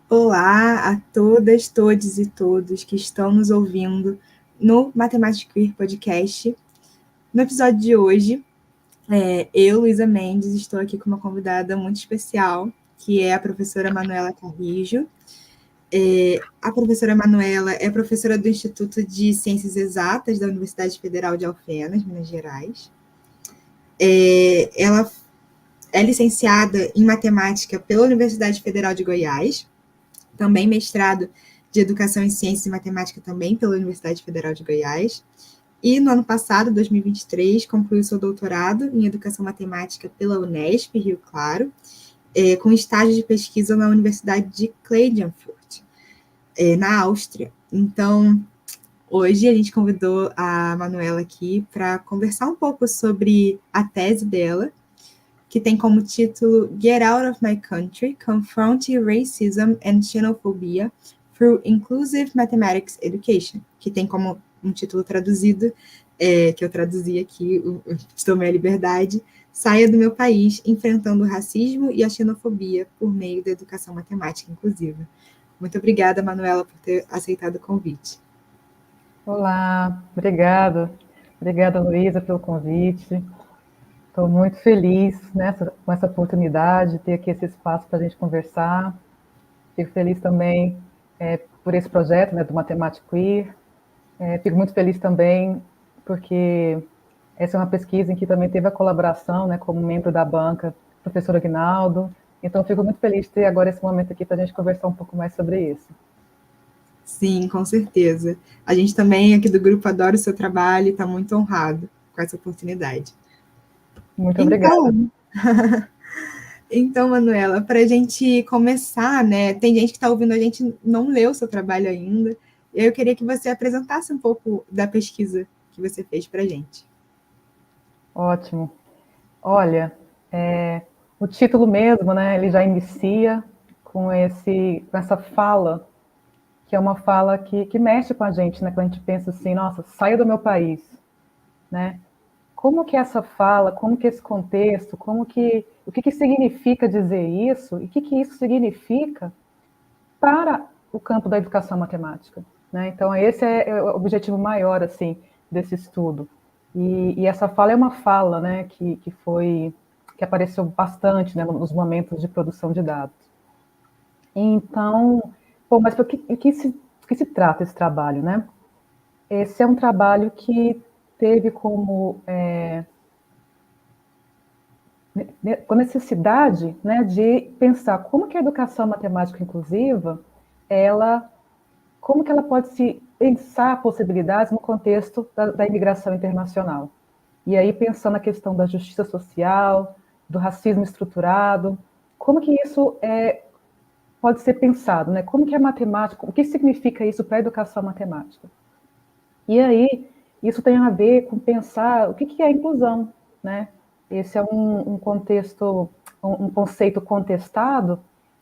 Olá a todas, todos e todos que estão nos ouvindo no Matemática Queer Podcast. No episódio de hoje, eu, Luísa Mendes, estou aqui com uma convidada muito especial, que é a professora Manuela Carrijo. A professora Manuela é professora do Instituto de Ciências Exatas da Universidade Federal de Alfenas, Minas Gerais. Ela é licenciada em Matemática pela Universidade Federal de Goiás, também mestrado de Educação em Ciências e Matemática também pela Universidade Federal de Goiás. E no ano passado, 2023, concluiu seu doutorado em Educação Matemática pela Unesp, Rio Claro, com estágio de pesquisa na Universidade de Klagenfurt, na Áustria. Então, hoje a gente convidou a Manuela aqui para conversar um pouco sobre a tese dela, que tem como título Get Out of My Country, Confronting Racism and Xenophobia Through Inclusive Mathematics Education, que tem como um título traduzido, que eu traduzi aqui, tomei a liberdade, Saia do Meu País, Enfrentando o Racismo e a Xenofobia por Meio da Educação Matemática Inclusiva. Muito obrigada, Manuela, por ter aceitado o convite. Olá, obrigada. Obrigada, Luísa, pelo convite. Estou muito feliz com essa oportunidade de ter aqui esse espaço para a gente conversar. Fico feliz também por esse projeto, do Matemática Queer. Fico muito feliz também porque essa é uma pesquisa em que também teve a colaboração, como membro da banca, professor Aguinaldo. Então, fico muito feliz de ter agora esse momento aqui para a gente conversar um pouco mais sobre isso. Sim, com certeza. A gente também aqui do grupo adora o seu trabalho e está muito honrado com essa oportunidade. Muito obrigada. Então, Manuela, para a gente começar, tem gente que está ouvindo a gente não leu o seu trabalho ainda, e eu queria que você apresentasse um pouco da pesquisa que você fez para a gente. Ótimo. Olha, o título mesmo, ele já inicia com essa fala, que é uma fala que mexe com a gente, quando a gente pensa assim, nossa, saia do meu país, Como que essa fala, como que esse contexto, o que significa dizer isso, e o que isso significa para o campo da educação matemática, Então, esse é o objetivo maior, assim, desse estudo. E essa fala é uma fala, que apareceu bastante, nos momentos de produção de dados. Então, mas o que se trata esse trabalho, Esse é um trabalho que teve como com necessidade, de pensar como que a educação matemática inclusiva, como que ela pode se pensar possibilidades no contexto da imigração internacional. E aí pensando na questão da justiça social, do racismo estruturado, como que isso pode ser pensado, Como que a matemática, o que significa isso para a educação matemática? E aí isso tem a ver com pensar o que é a inclusão, Esse é um contexto, um conceito contestado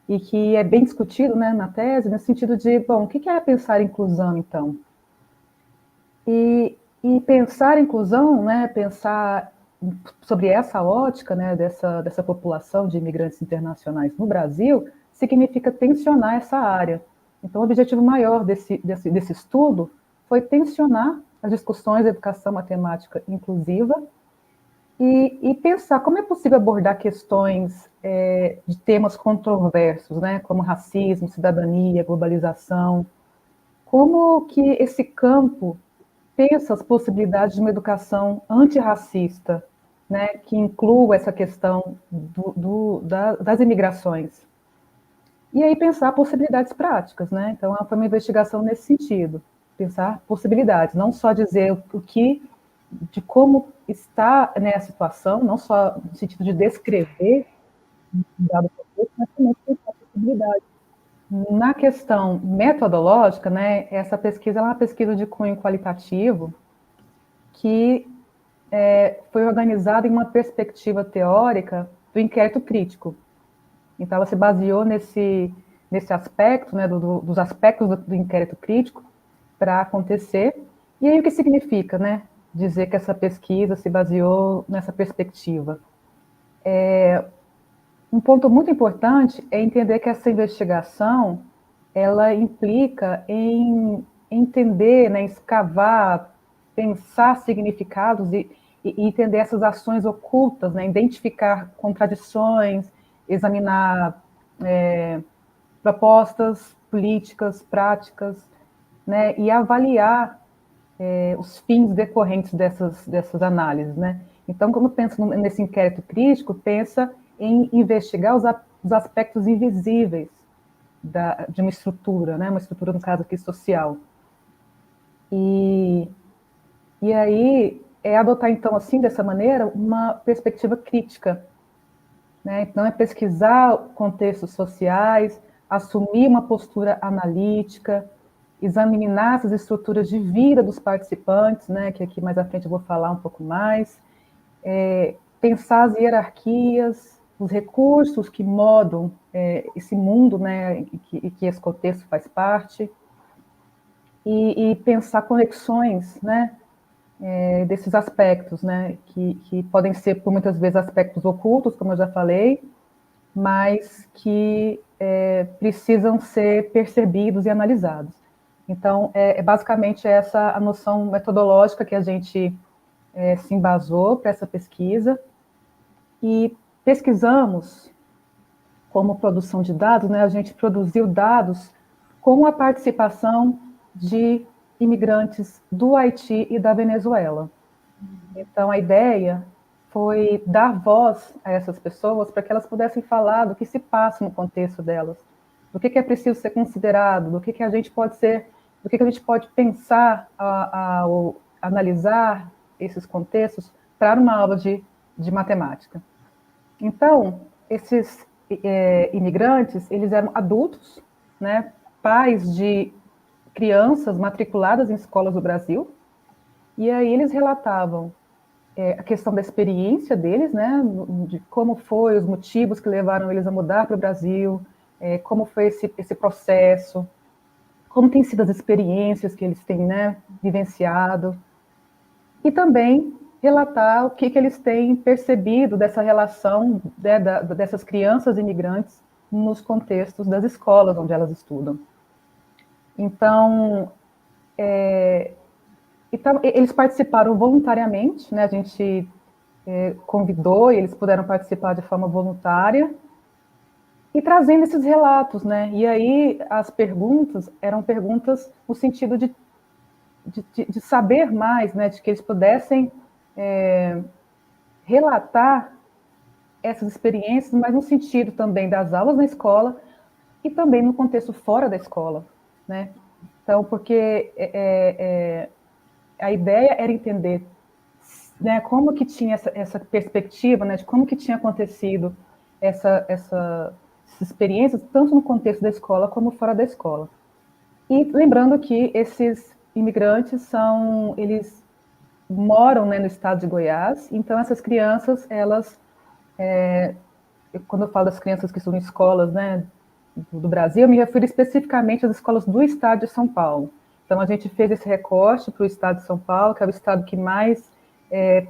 e que é bem discutido, na tese, no sentido de, bom, o que é pensar inclusão, então? E pensar inclusão, pensar sobre essa ótica, dessa população de imigrantes internacionais no Brasil, significa tensionar essa área. Então, o objetivo maior desse estudo foi tensionar as discussões da educação matemática inclusiva e pensar como é possível abordar questões de temas controversos, como racismo, cidadania, globalização, como que esse campo pensa as possibilidades de uma educação antirracista, que inclua essa questão das imigrações. E aí pensar possibilidades práticas, Então, foi uma investigação nesse sentido, pensar possibilidades, não só dizer de como está a situação, não só no sentido de descrever um dado contexto, mas também pensar possibilidades. Na questão metodológica, essa pesquisa é uma pesquisa de cunho qualitativo que foi organizada em uma perspectiva teórica do inquérito crítico. Então, ela se baseou nesse aspecto, dos aspectos do inquérito crítico para acontecer. E aí, o que significa, dizer que essa pesquisa se baseou nessa perspectiva? Um ponto muito importante é entender que essa investigação, ela implica em entender, né, escavar, pensar significados e entender essas ações ocultas, né, identificar contradições, examinar propostas políticas, práticas, né, e avaliar os fins decorrentes dessas análises, né? Então, quando pensa nesse inquérito crítico, pensa em investigar os aspectos invisíveis de uma estrutura, né? Uma estrutura, no caso aqui, social. E, e aí é adotar, então, assim, dessa maneira, uma perspectiva crítica, né? Então, é pesquisar contextos sociais, assumir uma postura analítica, examinar essas estruturas de vida dos participantes, né? Que aqui mais à frente eu vou falar um pouco mais, pensar as hierarquias, os recursos que modam esse mundo, né? Que esse contexto faz parte, e pensar conexões, né? Desses aspectos, né? Que podem ser, por muitas vezes, aspectos ocultos, como eu já falei, mas que precisam ser percebidos e analisados. Então, basicamente essa a noção metodológica que a gente se embasou para essa pesquisa, e pesquisamos como produção de dados, né, a gente produziu dados com a participação de imigrantes do Haiti e da Venezuela. Então, a ideia foi dar voz a essas pessoas para que elas pudessem falar do que se passa no contexto delas, do que é preciso ser considerado, do que a gente pode ser, do que a gente pode pensar ao analisar esses contextos para uma aula de matemática. Então, esses imigrantes, eles eram adultos, né, pais de crianças matriculadas em escolas do Brasil, e aí eles relatavam a questão da experiência deles, né, de como foi, os motivos que levaram eles a mudar para o Brasil, como foi esse processo, como têm sido as experiências que eles têm, né, vivenciado, e também relatar o que eles têm percebido dessa relação, né, dessas crianças imigrantes nos contextos das escolas onde elas estudam. Então, eles participaram voluntariamente, né, a gente convidou e eles puderam participar de forma voluntária, e trazendo esses relatos, né? E aí as perguntas eram perguntas no sentido de saber mais, né? De que eles pudessem relatar essas experiências, mas no sentido também das aulas na escola e também no contexto fora da escola, né? Então, porque a ideia era entender, né, como que tinha essa perspectiva, né, de como que tinha acontecido essas experiências, tanto no contexto da escola como fora da escola. E lembrando que esses imigrantes eles moram, né, no estado de Goiás, então essas crianças, elas, quando eu falo das crianças que estão em escolas, né, do Brasil, eu me refiro especificamente às escolas do estado de São Paulo. Então, a gente fez esse recorte para o estado de São Paulo, que é o estado que mais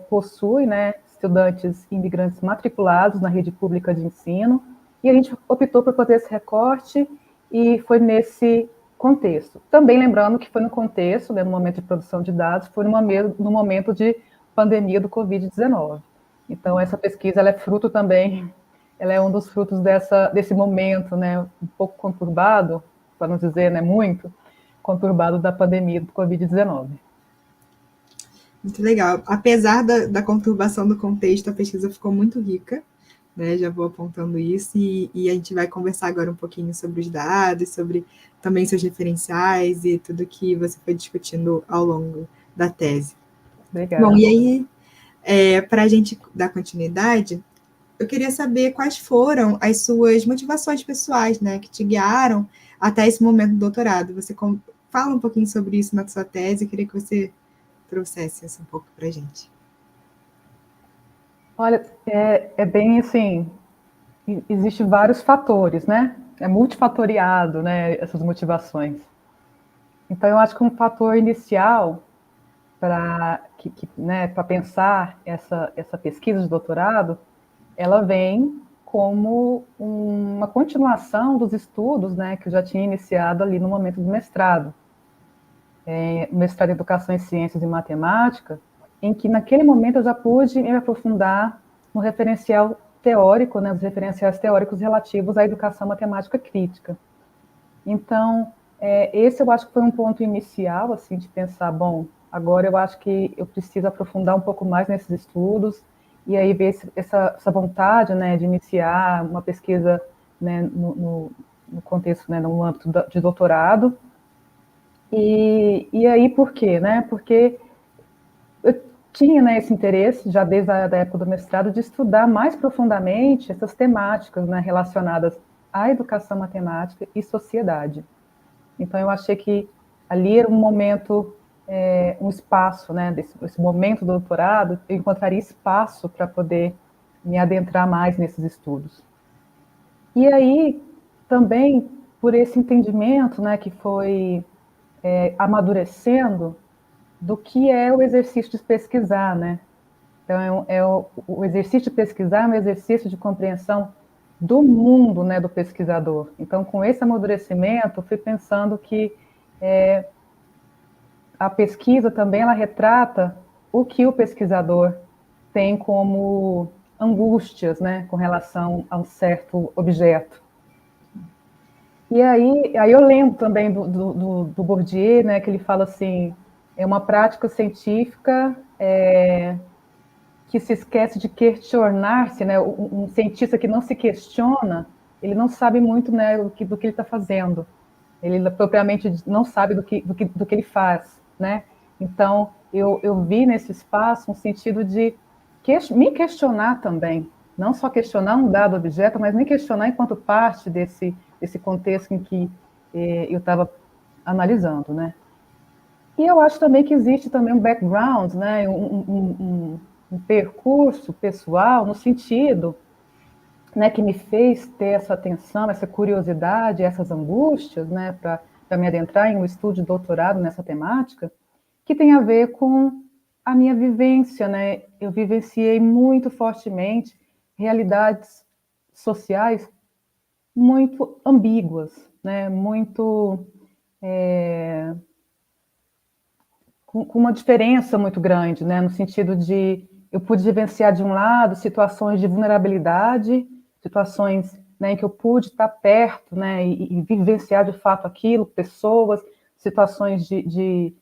possui, né, estudantes imigrantes matriculados na rede pública de ensino, e a gente optou por fazer esse recorte e foi nesse contexto. Também lembrando que foi no contexto, né, no momento de produção de dados, foi no momento de pandemia do Covid-19. Então, essa pesquisa ela é fruto também, ela é um dos frutos desse momento, né, um pouco conturbado, para não dizer, né, muito conturbado da pandemia do Covid-19. Muito legal. Apesar da conturbação do contexto, a pesquisa ficou muito rica, né? Já vou apontando isso, e a gente vai conversar agora um pouquinho sobre os dados, sobre também seus referenciais e tudo que você foi discutindo ao longo da tese. Obrigada. Bom, e aí, para a gente dar continuidade, eu queria saber quais foram as suas motivações pessoais, né, que te guiaram até esse momento do doutorado. Você fala um pouquinho sobre isso na sua tese, eu queria que você trouxesse isso um pouco para a gente. Olha, bem assim, existem vários fatores, né? É multifatoriado, né, essas motivações. Então, eu acho que um fator inicial para né, para pensar essa pesquisa de doutorado, ela vem como uma continuação dos estudos, né, que eu já tinha iniciado ali no momento do mestrado. Mestrado em Educação em Ciências e Matemática, em que naquele momento eu já pude me aprofundar no referencial teórico, né, os referenciais teóricos relativos à educação matemática crítica. Então, esse eu acho que foi um ponto inicial, assim, de pensar, bom, agora eu acho que eu preciso aprofundar um pouco mais nesses estudos, e aí ver essa vontade, né, de iniciar uma pesquisa, né, no contexto, né, no âmbito de doutorado. E aí por quê, né? Porque eu tinha, né, esse interesse, já desde a época do mestrado, de estudar mais profundamente essas temáticas, né, relacionadas à educação matemática e sociedade. Então, eu achei que ali era um momento, um espaço, né, desse momento do doutorado, eu encontraria espaço para poder me adentrar mais nesses estudos. E aí, também, por esse entendimento, né, que foi amadurecendo, do que é o exercício de pesquisar, né? Então, o exercício de pesquisar é um exercício de compreensão do mundo, né, do pesquisador. Então, com esse amadurecimento, fui pensando que a pesquisa também ela retrata o que o pesquisador tem como angústias, né, com relação a um certo objeto. E aí eu lembro também do Bourdieu, né, que ele fala assim, é uma prática científica que se esquece de questionar-se, né, um cientista que não se questiona, ele não sabe muito, né, do que ele está fazendo. Ele propriamente não sabe do que ele faz, né? Então, eu vi nesse espaço um sentido de me questionar também, não só questionar um dado objeto, mas me questionar enquanto parte desse contexto em que eu estava analisando, né? E eu acho também que existe também um background, né? Um percurso pessoal no sentido, né, que me fez ter essa atenção, essa curiosidade, essas angústias, né, para me adentrar em um estudo de doutorado nessa temática, que tem a ver com a minha vivência, né? Eu vivenciei muito fortemente realidades sociais muito ambíguas, né? Muito com uma diferença muito grande, né? No sentido de eu pude vivenciar de um lado situações de vulnerabilidade, situações, né, em que eu pude estar perto, né, e vivenciar de fato aquilo, pessoas, situações de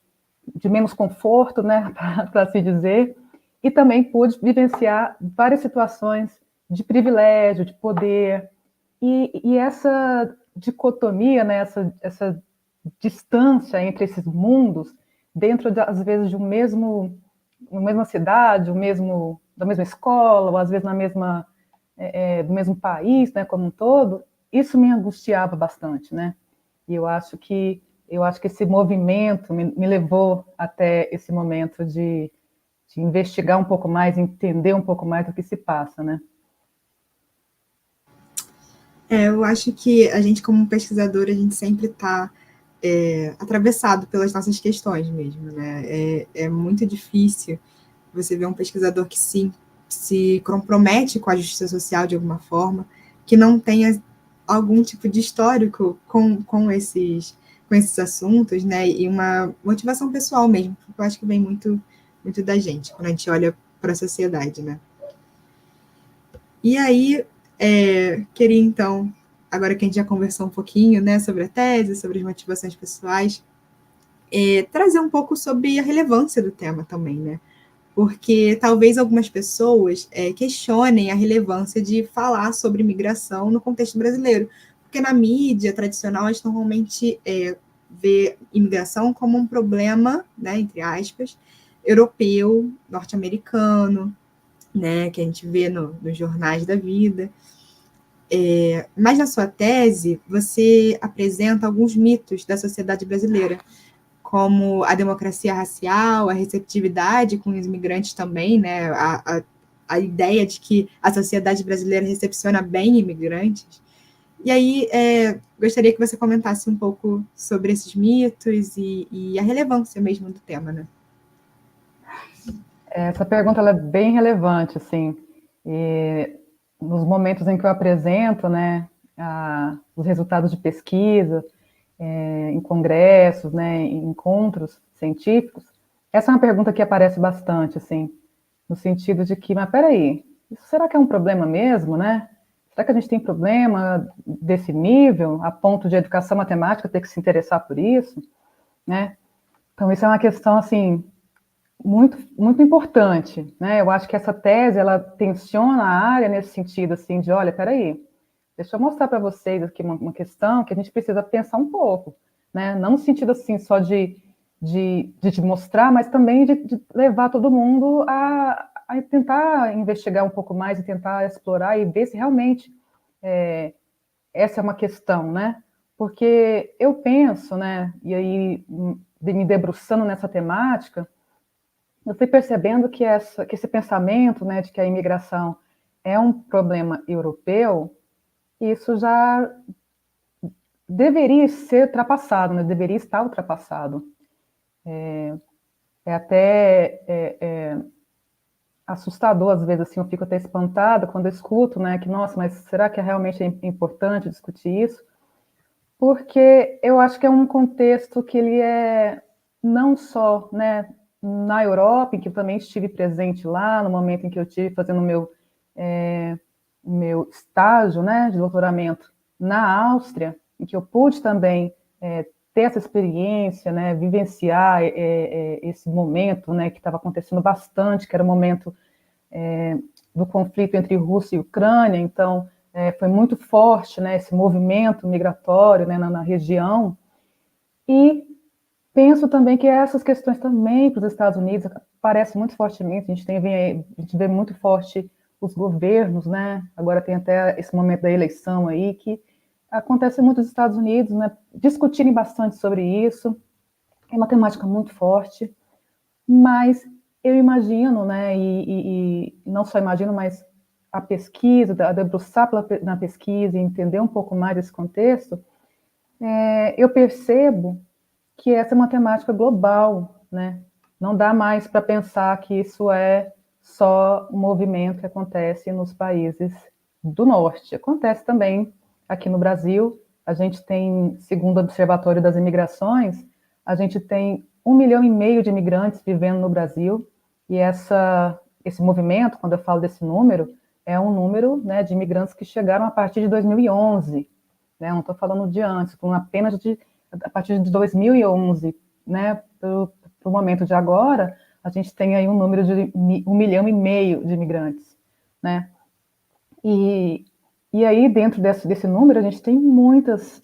menos conforto, né, para se dizer, e também pude vivenciar várias situações de privilégio, de poder, e essa dicotomia, né, essa distância entre esses mundos, dentro, às vezes, de uma mesma cidade, da mesma escola, ou às vezes do mesmo país, né, como um todo, isso me angustiava bastante, né? E eu acho que esse movimento me levou até esse momento de investigar um pouco mais, entender um pouco mais do que se passa, né? Eu acho que a gente, como pesquisador, a gente sempre está atravessado pelas nossas questões mesmo, né? É muito difícil você ver um pesquisador que se compromete com a justiça social de alguma forma, que não tenha algum tipo de histórico com esses assuntos, né? E uma motivação pessoal mesmo, porque eu acho que vem muito da gente, quando a gente olha para a sociedade, né? E aí, queria então, agora que a gente já conversou um pouquinho, né, sobre a tese, sobre as motivações pessoais, trazer um pouco sobre a relevância do tema também, né? Porque talvez algumas pessoas questionem a relevância de falar sobre imigração no contexto brasileiro, porque na mídia tradicional a gente normalmente vê imigração como um problema, né, entre aspas, europeu, norte-americano, né, que a gente vê nos jornais da vida. Mas na sua tese, você apresenta alguns mitos da sociedade brasileira, como a democracia racial, a receptividade com os imigrantes também, né? A ideia de que a sociedade brasileira recepciona bem imigrantes. E aí, gostaria que você comentasse um pouco sobre esses mitos e a relevância mesmo do tema, né? Essa pergunta ela é bem relevante, assim. nos momentos em que eu apresento, né, os resultados de pesquisa, em congressos, né, em encontros científicos, essa é uma pergunta que aparece bastante, assim, no sentido de que, mas peraí, isso será que é um problema mesmo, né? Será que a gente tem problema desse nível, a ponto de a educação matemática ter que se interessar por isso, né? Então, isso é uma questão, assim, muito, muito importante, né? Eu acho que essa tese, ela tensiona a área nesse sentido, assim, de, olha, peraí, deixa eu mostrar para vocês aqui uma questão que a gente precisa pensar um pouco, né? Não no sentido, assim, só de te mostrar, mas também de levar todo mundo a tentar investigar um pouco mais e tentar explorar e ver se realmente essa é uma questão, né? Porque eu penso, né, e aí me debruçando nessa temática, eu fui percebendo que esse pensamento, né, de que a imigração é um problema europeu, isso já deveria ser ultrapassado, né, deveria estar ultrapassado. É até assustador, às vezes, assim, eu fico até espantada quando eu escuto, né, que, nossa, mas será que é realmente importante discutir isso? Porque eu acho que é um contexto que ele é não só, né, na Europa, em que eu também estive presente lá, no momento em que eu estive fazendo meu estágio, né, de doutoramento na Áustria, em que eu pude também ter essa experiência, né, vivenciar esse momento, né, que estava acontecendo bastante, que era o momento do conflito entre Rússia e Ucrânia, então foi muito forte, né, esse movimento migratório, né, na região, e penso também que essas questões também para os Estados Unidos aparecem muito fortemente, a gente vê muito forte os governos, né, agora tem até esse momento da eleição aí, que acontece muito nos Estados Unidos, né, discutirem bastante sobre isso, é uma temática muito forte, mas eu imagino, né, e não só imagino, mas a pesquisa, a debruçar na pesquisa e entender um pouco mais desse contexto, eu percebo que essa é uma temática global, né? Não dá mais para pensar que isso é só um movimento que acontece nos países do norte. Acontece também aqui no Brasil. A gente tem, segundo o Observatório das Imigrações, a gente tem 1,5 milhão de imigrantes vivendo no Brasil, e esse movimento, quando eu falo desse número, é um número, né, de imigrantes que chegaram a partir de 2011, né, não estou falando de antes, apenas a partir de 2011, né, para o momento de agora, a gente tem aí um número de 1,5 milhão de imigrantes, né, e, e aí dentro desse número a gente tem muitos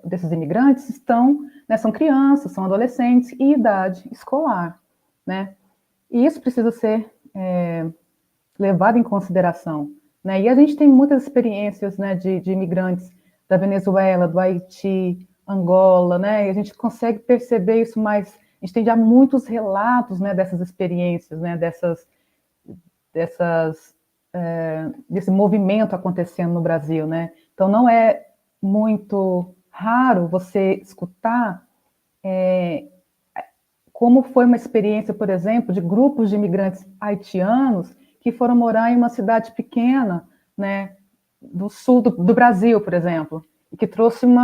desses imigrantes estão, né, são crianças, são adolescentes e idade escolar, né, e isso precisa ser levado em consideração, né? E a gente tem muitas experiências, né, de imigrantes da Venezuela, do Haiti, Angola, né? E a gente consegue perceber isso mais. A gente tem já muitos relatos, né, dessas experiências, né, desse movimento acontecendo no Brasil, né? Então não é muito raro você escutar como foi uma experiência, por exemplo, de grupos de imigrantes haitianos que foram morar em uma cidade pequena, né, do sul do Brasil, por exemplo, e que trouxe um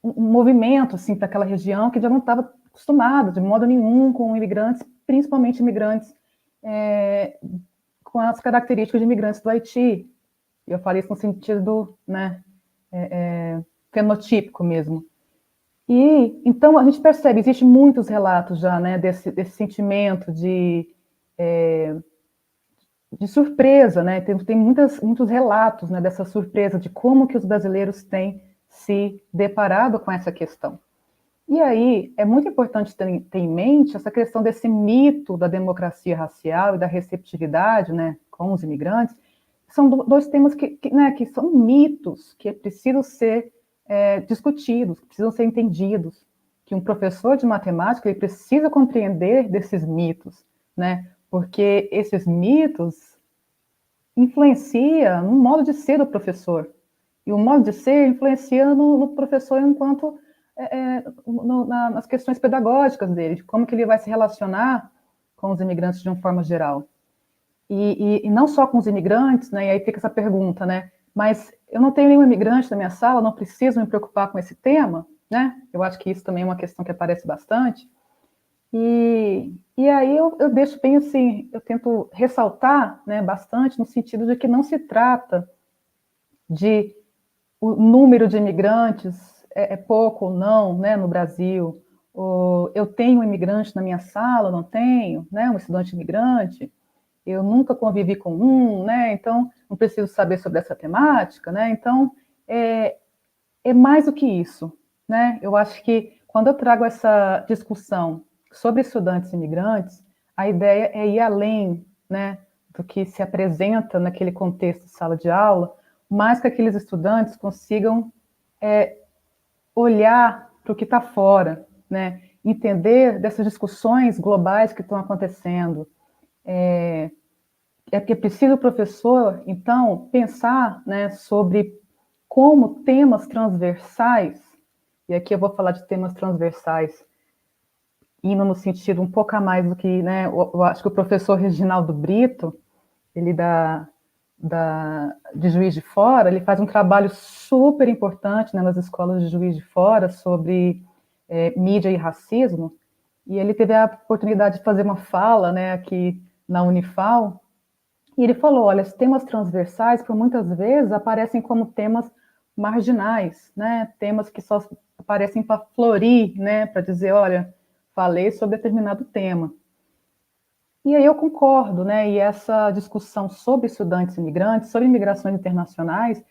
movimento assim para aquela região que já não estava acostumada de modo nenhum com imigrantes, principalmente imigrantes com as características de imigrantes do Haiti. Eu falei isso no sentido, né, fenotípico mesmo. E então a gente percebe, existem muitos relatos já, né, desse sentimento de surpresa, né? Tem muitos relatos, né, dessa surpresa de como que os brasileiros têm se deparado com essa questão. E aí é muito importante ter em mente essa questão desse mito da democracia racial e da receptividade, né, com os imigrantes. São dois temas né, que são mitos que precisam ser discutidos, que precisam ser entendidos, que um professor de matemática ele precisa compreender desses mitos, né? Porque esses mitos influenciam no modo de ser do professor, e o modo de ser influencia no professor enquanto nas questões pedagógicas dele, de como que ele vai se relacionar com os imigrantes de uma forma geral. e não só com os imigrantes, né? E aí fica essa pergunta, né? Mas eu não tenho nenhum imigrante na minha sala, não preciso me preocupar com esse tema, né? Eu acho que isso também é uma questão que aparece bastante. E aí eu deixo bem assim, eu tento ressaltar, né, bastante no sentido de que não se trata de o número de imigrantes é pouco ou não, né, no Brasil. Ou eu tenho um imigrante na minha sala, não tenho, né, um estudante imigrante. Eu nunca convivi com um, né, então não preciso saber sobre essa temática, né. Então é, é mais do que isso, né. Eu acho que quando eu trago essa discussão sobre estudantes imigrantes, a ideia é ir além, né, do que se apresenta naquele contexto de sala de aula, mas que aqueles estudantes consigam olhar para o que está fora, né? Entender dessas discussões globais que estão acontecendo. É que é preciso o professor, então, pensar, né, sobre como temas transversais, e aqui eu vou falar de temas transversais, indo no sentido um pouco a mais do que, né, eu acho que o professor Reginaldo Brito, ele de Juiz de Fora, ele faz um trabalho super importante, né, nas escolas de Juiz de Fora sobre mídia e racismo, e ele teve a oportunidade de fazer uma fala, né, aqui na Unifal, e ele falou, olha, os temas transversais, por muitas vezes, aparecem como temas marginais, né, temas que só aparecem para florir, né, para dizer, olha, falei sobre determinado tema. E aí eu concordo, né? E essa discussão sobre estudantes imigrantes, sobre migrações internacionais,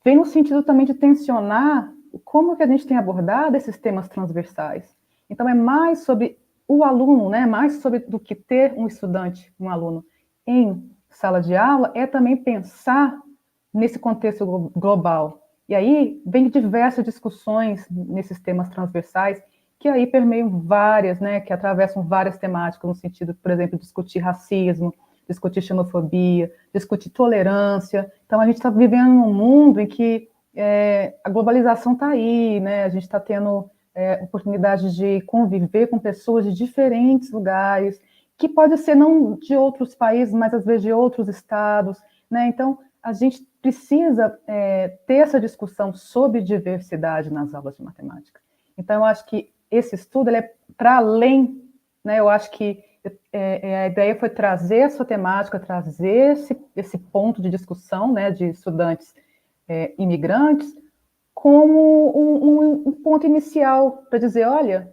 vem no sentido também de tensionar como que a gente tem abordado esses temas transversais. Então é mais sobre o aluno, né? Mais sobre do que ter um estudante, um aluno em sala de aula, é também pensar nesse contexto global. E aí vem diversas discussões nesses temas transversais que aí permeiam várias, né, que atravessam várias temáticas, no sentido, por exemplo, discutir racismo, discutir xenofobia, discutir tolerância. Então, a gente está vivendo num mundo em que a globalização está aí, né, a gente está tendo oportunidade de conviver com pessoas de diferentes lugares, que pode ser não de outros países, mas às vezes de outros estados, né, então a gente precisa ter essa discussão sobre diversidade nas aulas de matemática. Então, eu acho que esse estudo ele é para além, né? Eu acho que a ideia foi trazer essa temática, trazer esse ponto de discussão, né, de estudantes imigrantes, como um ponto inicial para dizer, olha,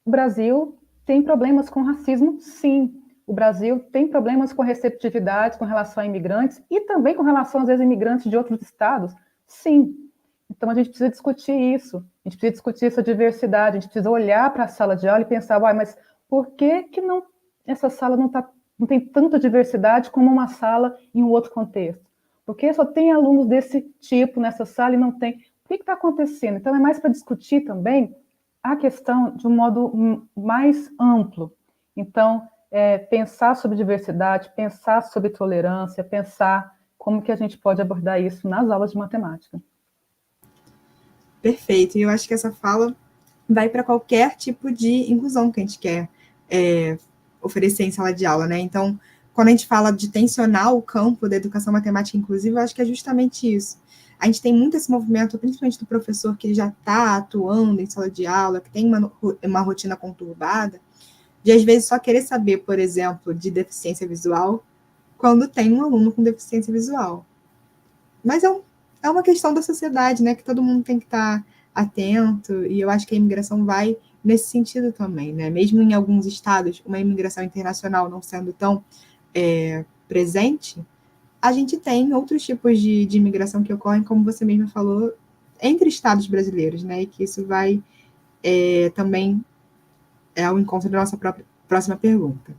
o Brasil tem problemas com racismo, sim. O Brasil tem problemas com receptividade com relação a imigrantes e também com relação, às vezes, a imigrantes de outros estados, sim. Então, a gente precisa discutir isso, a gente precisa discutir essa diversidade, a gente precisa olhar para a sala de aula e pensar, uai, mas por que, que não, essa sala não tem tanta diversidade como uma sala em um outro contexto? Por que só tem alunos desse tipo nessa sala e não tem? O que está acontecendo? Então, é mais para discutir também a questão de um modo mais amplo. Então, pensar sobre diversidade, pensar sobre tolerância, pensar como que a gente pode abordar isso nas aulas de matemática. Perfeito. E eu acho que essa fala vai para qualquer tipo de inclusão que a gente quer oferecer em sala de aula, né? Então, quando a gente fala de tensionar o campo da educação matemática inclusiva, eu acho que é justamente isso. A gente tem muito esse movimento, principalmente do professor que já está atuando em sala de aula, que tem uma rotina conturbada, de às vezes só querer saber, por exemplo, de deficiência visual, quando tem um aluno com deficiência visual. Mas é uma questão da sociedade, né? Que todo mundo tem que estar atento, e eu acho que a imigração vai nesse sentido também, né? Mesmo em alguns estados, uma imigração internacional não sendo tão presente, a gente tem outros tipos de imigração que ocorrem, como você mesmo falou, entre estados brasileiros, né? E que isso vai também ao encontro da nossa próxima pergunta.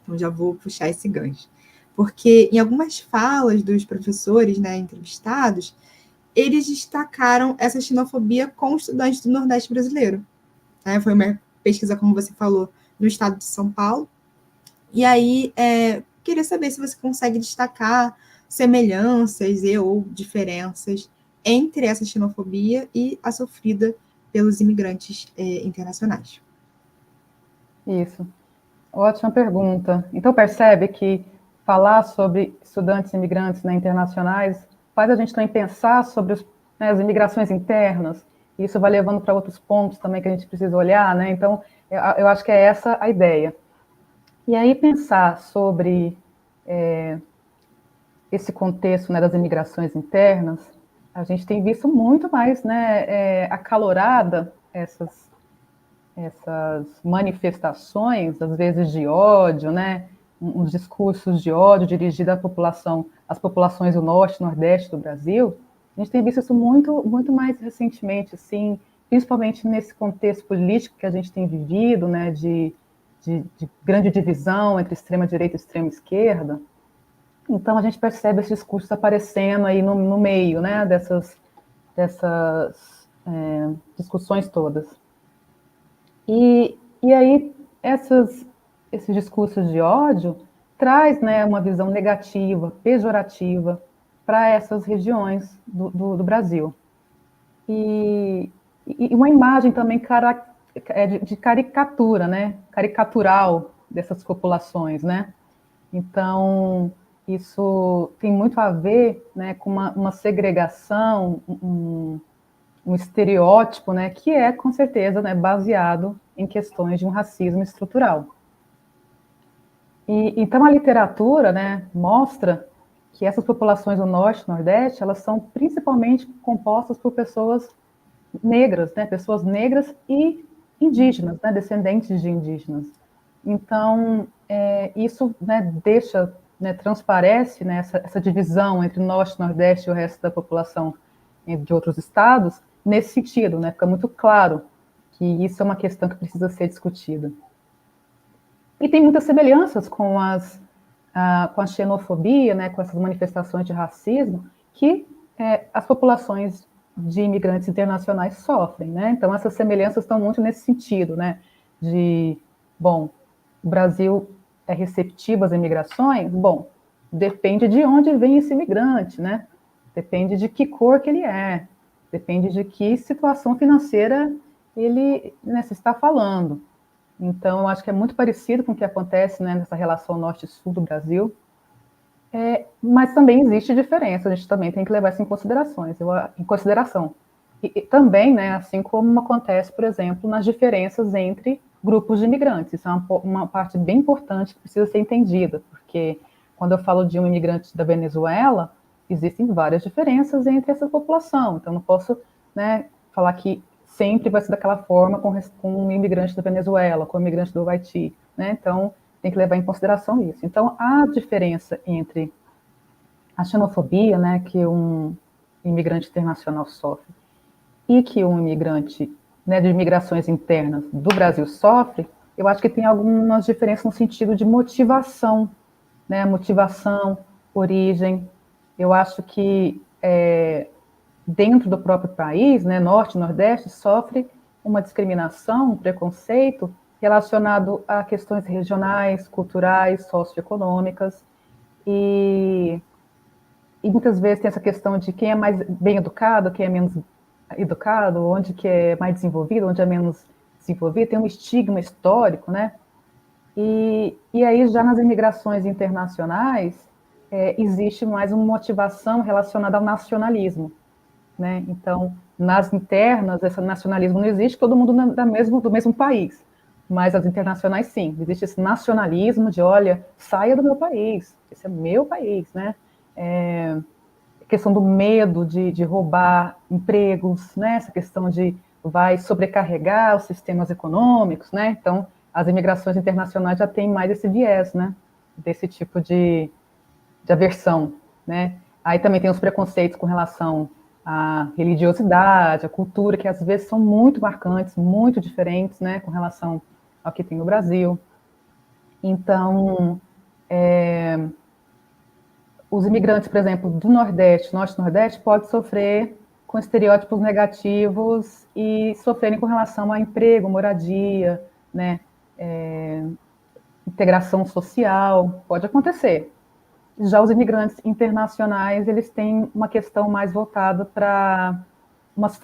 Então, já vou puxar esse gancho. Porque em algumas falas dos professores, né, entrevistados, eles destacaram essa xenofobia com estudantes do Nordeste brasileiro. Né? Foi uma pesquisa, como você falou, no estado de São Paulo. E aí, queria saber se você consegue destacar semelhanças ou diferenças entre essa xenofobia e a sofrida pelos imigrantes internacionais. Isso. Ótima pergunta. Então, percebe que falar sobre estudantes imigrantes, né, internacionais faz a gente também pensar sobre né, as imigrações internas, e isso vai levando para outros pontos também que a gente precisa olhar, né? Então, eu acho que é essa a ideia. E aí pensar sobre esse contexto, né, das imigrações internas, a gente tem visto muito mais, né, acalorada essas manifestações, às vezes de ódio, né, uns discursos de ódio dirigidos à população, às populações do norte e nordeste do Brasil. A gente tem visto isso muito mais recentemente, assim, principalmente nesse contexto político que a gente tem vivido, né, de grande divisão entre extrema direita e extrema esquerda. Então a gente percebe esses discursos aparecendo aí no meio, né, dessas discussões todas. E aí esses discursos de ódio traz, né, uma visão negativa, pejorativa para essas regiões do Brasil. E uma imagem também de caricatura, né, caricatural dessas populações, né? Então, isso tem muito a ver, né, com uma segregação, um estereótipo, né, que é, com certeza, né, baseado em questões de um racismo estrutural. Então, a literatura, né, mostra que essas populações do Norte e Nordeste, elas são principalmente compostas por pessoas negras, né, pessoas negras e indígenas, né, descendentes de indígenas. Então, isso, né, deixa, né, transparece, né, essa divisão entre Norte, Nordeste e o resto da população de outros estados, nesse sentido, né, fica muito claro que isso é uma questão que precisa ser discutida. E tem muitas semelhanças com a xenofobia, né, com essas manifestações de racismo, que as populações de imigrantes internacionais sofrem, né? Então, essas semelhanças estão muito nesse sentido, né? Bom, o Brasil é receptivo às imigrações? Bom, depende de onde vem esse imigrante, né? Depende de que cor que ele é, depende de que situação financeira ele, né, se está falando. Então, eu acho que é muito parecido com o que acontece, né, nessa relação norte-sul do Brasil, mas também existe diferença, a gente também tem que levar isso em consideração. E também, né, assim como acontece, por exemplo, nas diferenças entre grupos de imigrantes. Isso é uma parte bem importante que precisa ser entendida, porque quando eu falo de um imigrante da Venezuela, existem várias diferenças entre essa população. Então, não posso, né, falar que sempre vai ser daquela forma com um imigrante da Venezuela, com um imigrante do Haiti, né? Então, tem que levar em consideração isso. Então, a diferença entre a xenofobia, né, que um imigrante internacional sofre, e que um imigrante, né, de imigrações internas do Brasil sofre, eu acho que tem algumas diferenças no sentido de motivação, né, motivação, origem. Eu acho que dentro do próprio país, né, Norte e Nordeste, sofre uma discriminação, um preconceito relacionado a questões regionais, culturais, socioeconômicas, e muitas vezes tem essa questão de quem é mais bem educado, quem é menos educado, onde que é mais desenvolvido, onde é menos desenvolvido, tem um estigma histórico, né? E aí já nas imigrações internacionais existe mais uma motivação relacionada ao nacionalismo, né? Então, nas internas, esse nacionalismo não existe, todo mundo do mesmo país, mas as internacionais sim, existe esse nacionalismo de, olha, saia do meu país, esse é meu país, né? Questão do medo de roubar empregos, né? Essa questão de vai sobrecarregar os sistemas econômicos, né? Então, as imigrações internacionais já têm mais esse viés, né? Desse tipo de aversão, né? Aí também tem os preconceitos com relação à religiosidade, à cultura, que às vezes são muito marcantes, muito diferentes, né? Com relação ao que tem no Brasil. Então, os imigrantes, por exemplo, do Nordeste, Norte e Nordeste, podem sofrer com estereótipos negativos e sofrerem com relação a emprego, moradia, né, integração social, pode acontecer. Já os imigrantes internacionais, eles têm uma questão mais voltada para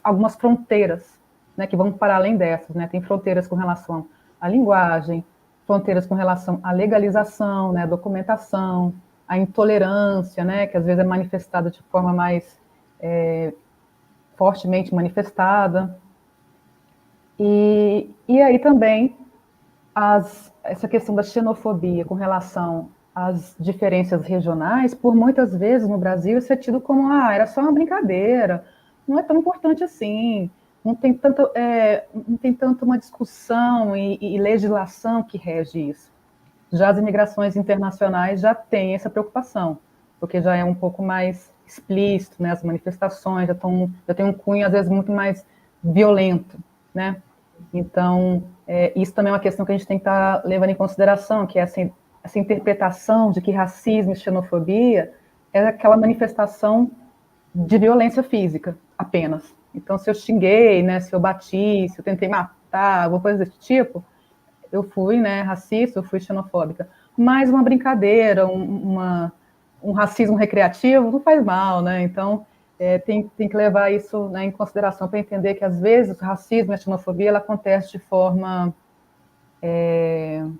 algumas fronteiras, né, que vão para além dessas, né, tem fronteiras com relação à linguagem, fronteiras com relação à legalização, né, documentação, fronteiras com relação à a intolerância, né, que às vezes é manifestada de forma mais fortemente manifestada. E aí também essa questão da xenofobia com relação às diferenças regionais, por muitas vezes no Brasil isso é tido como, era só uma brincadeira, não é tão importante assim, não tem tanto uma discussão e legislação que rege isso. Já as imigrações internacionais já têm essa preocupação, porque já é um pouco mais explícito, né? As manifestações já tem um cunho, às vezes, muito mais violento, né? Então, isso também é uma questão que a gente tem que estar levando em consideração, que é essa interpretação de que racismo e xenofobia é aquela manifestação de violência física, apenas. Então, se eu xinguei, né, se eu bati, se eu tentei matar, alguma coisa desse tipo, eu fui, né, racista, eu fui xenofóbica. Mas uma brincadeira, um racismo recreativo não faz mal, né? Então, tem que levar isso, né, em consideração para entender que, às vezes, o racismo e a xenofobia ela acontece de forma em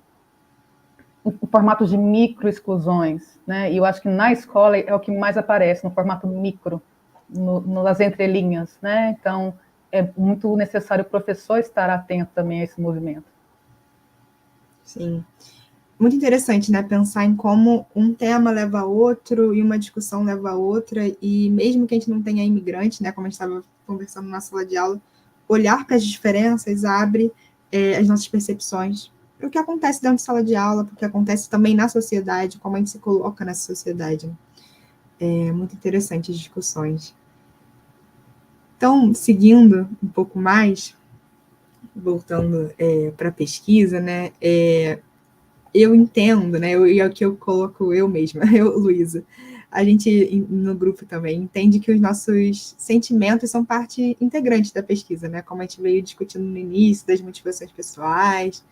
formato de micro-exclusões, né? E eu acho que na escola é o que mais aparece, no formato micro, nas entrelinhas, né? Então, é muito necessário o professor estar atento também a esse movimento. Sim. Muito interessante, né? Pensar em como um tema leva a outro e uma discussão leva a outra, e mesmo que a gente não tenha imigrante, né? Como a gente estava conversando na sala de aula, olhar para as diferenças abre as nossas percepções para o que acontece dentro de sala de aula, para o que acontece também na sociedade, como a gente se coloca nessa sociedade. É muito interessante as discussões. Então, seguindo um pouco mais, voltando para a pesquisa, né? Eu entendo, né? E é o que eu coloco eu mesma, eu, Luísa. A gente, no grupo também, entende que os nossos sentimentos são parte integrante da pesquisa, né? Como a gente veio discutindo no início, das motivações pessoais.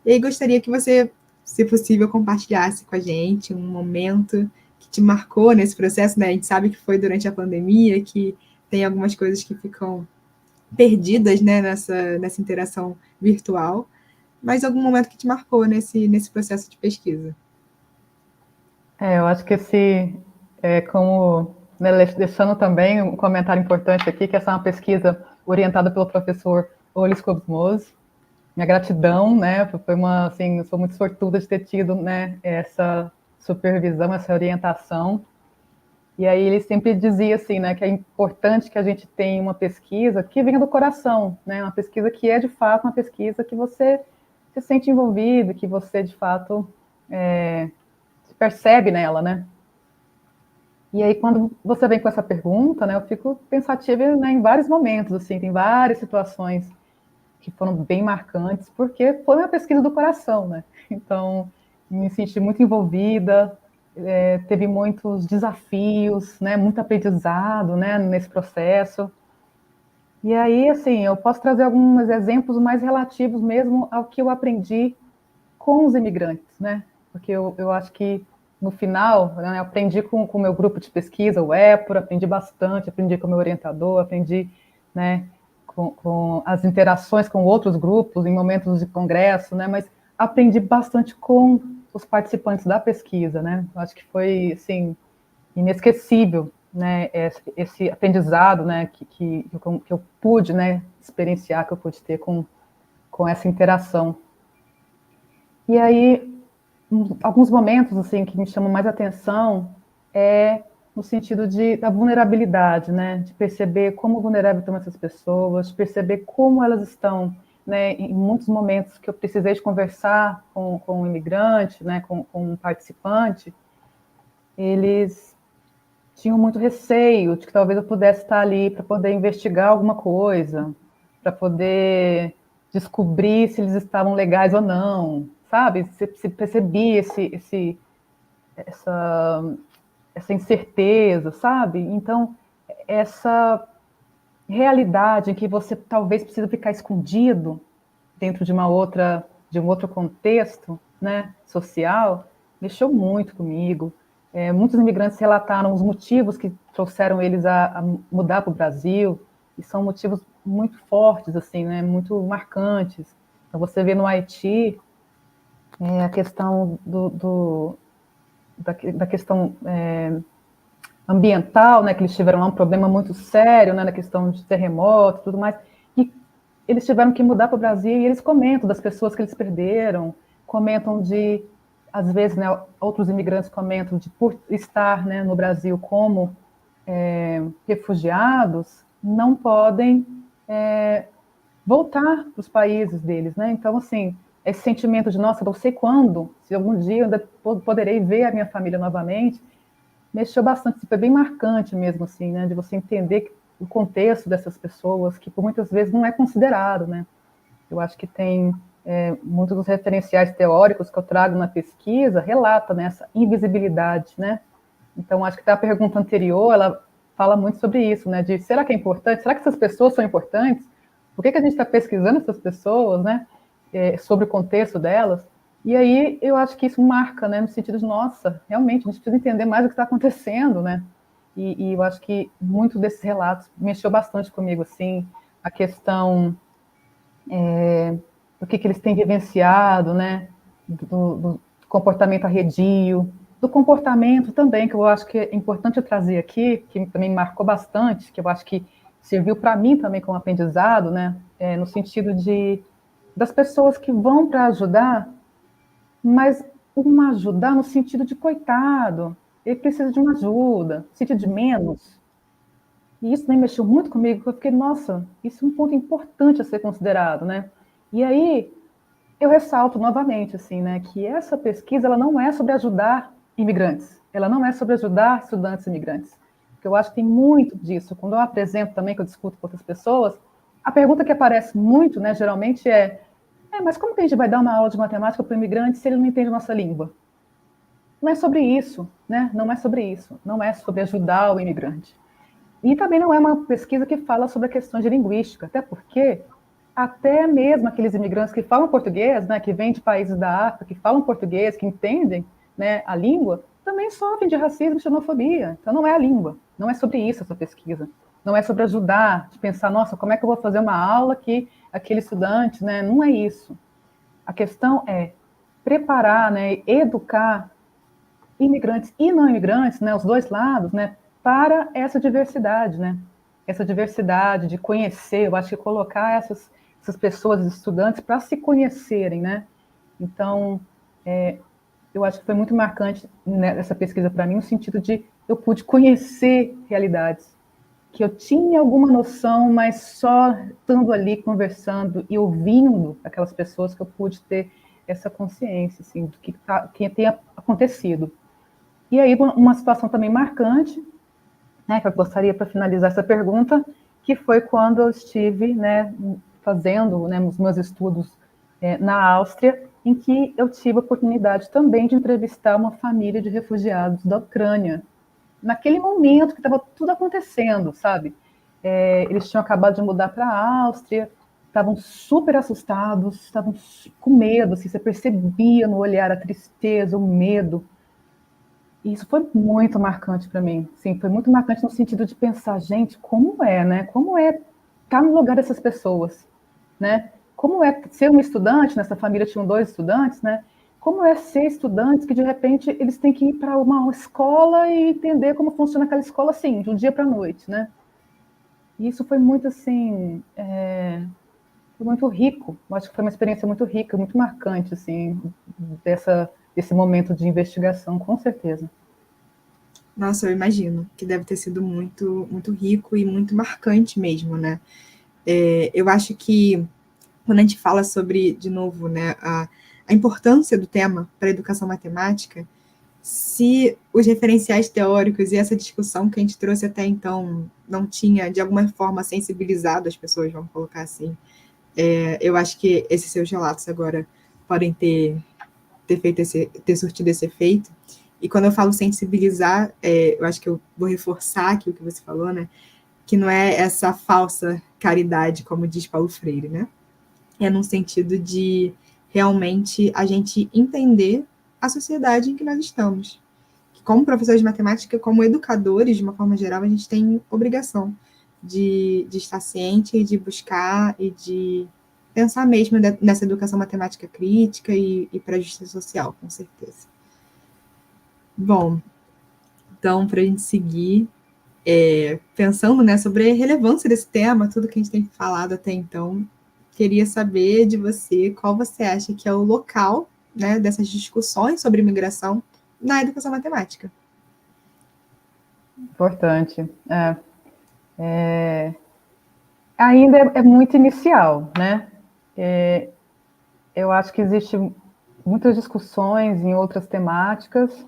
E aí gostaria que você, se possível, compartilhasse com a gente um momento que te marcou nesse processo, né? A gente sabe que foi durante a pandemia, que tem algumas coisas que ficam perdidas, né, nessa interação virtual, mas algum momento que te marcou nesse processo de pesquisa. Eu acho que como, né, deixando também um comentário importante aqui, que essa é uma pesquisa orientada pelo professor Olis Cosmos. Minha gratidão, né, assim, eu sou muito sortuda de ter tido, né, essa supervisão, essa orientação. E aí ele sempre dizia assim, né, que é importante que a gente tenha uma pesquisa que venha do coração, né, uma pesquisa que é de fato uma pesquisa que você se sente envolvido, que você de fato se percebe nela, né. E aí quando você vem com essa pergunta, né, eu fico pensativa, né, em vários momentos, assim, tem várias situações que foram bem marcantes, porque foi uma pesquisa do coração, né? Então, me senti muito envolvida, teve muitos desafios, né? Muito aprendizado, né? Nesse processo. E aí, assim, eu posso trazer alguns exemplos mais relativos mesmo ao que eu aprendi com os imigrantes, né? Porque eu acho que no final, né, eu aprendi com o meu grupo de pesquisa, o EPOR, aprendi bastante, aprendi com o meu orientador, aprendi, né, com as interações com outros grupos em momentos de congresso, né, mas aprendi bastante com os participantes da pesquisa, né? Eu acho que foi, assim, inesquecível, né, esse aprendizado, né, que eu pude, né, experienciar, que eu pude ter com essa interação. E aí, alguns momentos assim que me chamam mais atenção é no sentido da vulnerabilidade, né? De perceber como vulneráveis estão essas pessoas, de perceber como elas estão, né? Em muitos momentos que eu precisei de conversar com um imigrante, né? Com um participante, eles tinham muito receio de que talvez eu pudesse estar ali para poder investigar alguma coisa, para poder descobrir se eles estavam legais ou não, sabe? Se percebia essa, essa incerteza, sabe? Então, essa realidade em que você talvez precisa ficar escondido dentro de um outro contexto, né, social, mexeu muito comigo. Muitos imigrantes relataram os motivos que trouxeram eles a mudar para o Brasil, e são motivos muito fortes, assim, né, muito marcantes. Então, você vê no Haiti a questão da questão ambiental, né, que eles tiveram lá um problema muito sério, né, na questão de terremoto e tudo mais, e eles tiveram que mudar para o Brasil, e eles comentam das pessoas que eles perderam, comentam de, às vezes, né, outros imigrantes comentam de por estar, né, no Brasil como refugiados, não podem voltar para os países deles, né? Então, assim, esse sentimento de, nossa, não sei quando, se algum dia eu ainda poderei ver a minha família novamente, mexeu bastante, foi bem marcante mesmo, assim, né? De você entender o contexto dessas pessoas, que por muitas vezes não é considerado, né? Eu acho que tem muitos dos referenciais teóricos que eu trago na pesquisa relata nessa invisibilidade, né? Então, acho que a pergunta anterior, ela fala muito sobre isso, né? De será que é importante? Será que essas pessoas são importantes? Por que a gente está pesquisando essas pessoas, né? Sobre o contexto delas? E aí eu acho que isso marca, né? No sentido de, nossa, realmente, a gente precisa entender mais o que está acontecendo, né? E eu acho que muitos desses relatos mexeu bastante comigo, assim, a questão do que eles têm vivenciado, né? Do comportamento arredio, do comportamento também, que eu acho que é importante eu trazer aqui, que também me marcou bastante, que eu acho que serviu para mim também como aprendizado, né? No sentido de das pessoas que vão para ajudar, mas uma ajudar no sentido de coitado, ele precisa de uma ajuda, no sentido de menos. E isso também mexeu muito comigo, porque eu fiquei, nossa, isso é um ponto importante a ser considerado, né? E aí eu ressalto novamente, assim, né, que essa pesquisa ela não é sobre ajudar imigrantes, ela não é sobre ajudar estudantes imigrantes, porque eu acho que tem muito disso. Quando eu apresento também, que eu discuto com outras pessoas, a pergunta que aparece muito, né, geralmente mas como que a gente vai dar uma aula de matemática para o imigrante se ele não entende a nossa língua? Não é sobre isso, né? Não é sobre isso, não é sobre ajudar o imigrante. E também não é uma pesquisa que fala sobre a questão de linguística, até porque até mesmo aqueles imigrantes que falam português, né, que vêm de países da África, que falam português, que entendem, né, a língua, também sofrem de racismo e xenofobia. Então não é a língua, não é sobre isso essa pesquisa. Não é sobre ajudar, de pensar, nossa, como é que eu vou fazer uma aula que aquele estudante, né, não é isso. A questão é preparar, né, educar imigrantes e não imigrantes, né, os dois lados, né, para essa diversidade, né? Essa diversidade de conhecer, eu acho que colocar essas pessoas, estudantes, para se conhecerem, né? Então, eu acho que foi muito marcante, né, essa pesquisa para mim, no sentido de eu pude conhecer realidades que eu tinha alguma noção, mas só estando ali conversando e ouvindo aquelas pessoas que eu pude ter essa consciência, assim, do que tem acontecido. E aí, uma situação também marcante, né, que eu gostaria para finalizar essa pergunta, que foi quando eu estive, né, fazendo, né, os meus estudos na Áustria, em que eu tive a oportunidade também de entrevistar uma família de refugiados da Ucrânia. Naquele momento que estava tudo acontecendo, sabe? Eles tinham acabado de mudar para a Áustria, estavam super assustados, estavam com medo, assim, você percebia no olhar a tristeza, o medo. E isso foi muito marcante para mim. Sim, foi muito marcante no sentido de pensar, gente, como é, né? Como é estar no lugar dessas pessoas, né? Como é ser um estudante, nessa família tinham dois estudantes, né? Como é ser estudantes que, de repente, eles têm que ir para uma escola e entender como funciona aquela escola, assim, de um dia para a noite, né? E isso foi muito, assim, foi muito rico. Eu acho que foi uma experiência muito rica, muito marcante, assim, desse momento de investigação, com certeza. Nossa, eu imagino que deve ter sido muito, muito rico e muito marcante mesmo, né? Eu acho que quando a gente fala sobre, de novo, né, a importância do tema para a educação matemática, se os referenciais teóricos e essa discussão que a gente trouxe até então não tinha, de alguma forma, sensibilizado as pessoas, vamos colocar assim, eu acho que esses seus relatos agora podem ter surtido esse efeito. E quando eu falo sensibilizar, eu acho que eu vou reforçar aqui o que você falou, né? Que não é essa falsa caridade, como diz Paulo Freire, né? É num sentido de realmente a gente entender a sociedade em que nós estamos. Como professores de matemática, como educadores, de uma forma geral, a gente tem obrigação de estar ciente e de buscar e de pensar mesmo nessa educação matemática crítica e para a justiça social, com certeza. Bom, então, para a gente seguir, pensando, né, sobre a relevância desse tema, tudo que a gente tem falado até então, queria saber de você qual você acha que é o local, né, dessas discussões sobre imigração na educação matemática. Importante. Ainda é muito inicial, né? Eu acho que existem muitas discussões em outras temáticas,